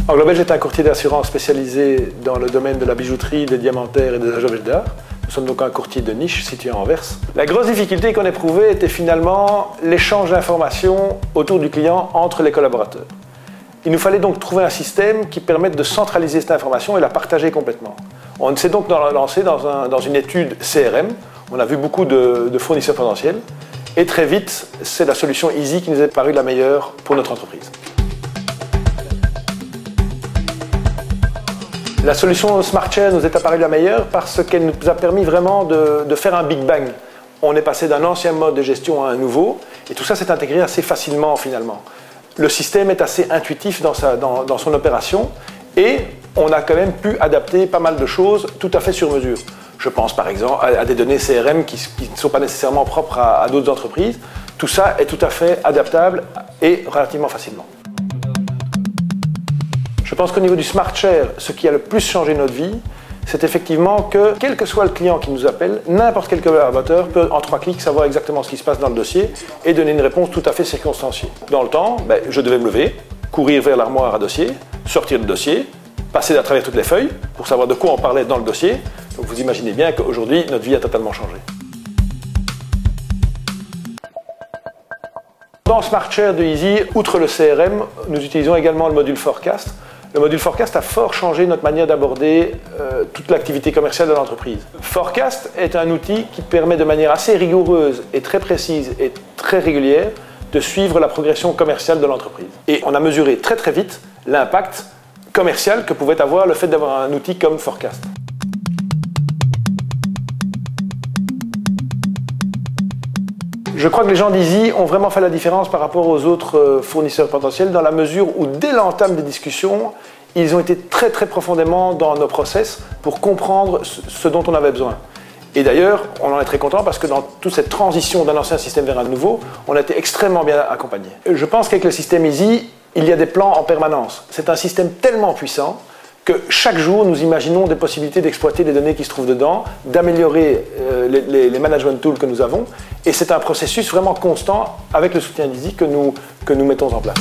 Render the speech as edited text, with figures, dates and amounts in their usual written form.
Anglobelge est un courtier d'assurance spécialisé dans le domaine de la bijouterie, des diamantaires et des objets d'art. Nous sommes donc un courtier de niche situé à Anvers. La grosse difficulté qu'on éprouvait était finalement l'échange d'informations autour du client entre les collaborateurs. Il nous fallait donc trouver un système qui permette de centraliser cette information et la partager complètement. On s'est donc lancé dans une étude CRM. On a vu beaucoup de fournisseurs potentiels. Et très vite, c'est la solution Easy qui nous est parue la meilleure pour notre entreprise. La solution SmartShare nous est apparue la meilleure parce qu'elle nous a permis vraiment de faire un Big Bang. On est passé d'un ancien mode de gestion à un nouveau, et tout ça s'est intégré assez facilement finalement. Le système est assez intuitif dans son opération, et on a quand même pu adapter pas mal de choses tout à fait sur mesure. Je pense par exemple à des données CRM qui ne sont pas nécessairement propres à d'autres entreprises. Tout ça est tout à fait adaptable et relativement facilement. Je pense qu'au niveau du SmartShare, ce qui a le plus changé notre vie, c'est effectivement que, quel que soit le client qui nous appelle, n'importe quel collaborateur peut en 3 clics savoir exactement ce qui se passe dans le dossier et donner une réponse tout à fait circonstanciée. Dans le temps, je devais me lever, courir vers l'armoire à dossier, sortir le dossier, passer à travers toutes les feuilles pour savoir de quoi on parlait dans le dossier. Donc vous imaginez bien qu'aujourd'hui, notre vie a totalement changé. Dans SmartShare de Easy, outre le CRM, nous utilisons également le module Forecast. Le module Forecast a fort changé notre manière d'aborder toute l'activité commerciale de l'entreprise. Forecast est un outil qui permet de manière assez rigoureuse et très précise et très régulière de suivre la progression commerciale de l'entreprise. Et on a mesuré très très vite l'impact commercial que pouvait avoir le fait d'avoir un outil comme Forecast. Je crois que les gens d'Easy ont vraiment fait la différence par rapport aux autres fournisseurs potentiels dans la mesure où, dès l'entame des discussions, ils ont été très très profondément dans nos process pour comprendre ce dont on avait besoin. Et d'ailleurs, on en est très content parce que dans toute cette transition d'un ancien système vers un nouveau, on a été extrêmement bien accompagnés. Je pense qu'avec le système Easy, il y a des plans en permanence. C'est un système tellement puissant que chaque jour, nous imaginons des possibilités d'exploiter les données qui se trouvent dedans, d'améliorer les management tools que nous avons. Et c'est un processus vraiment constant avec le soutien d'Easy que nous mettons en place.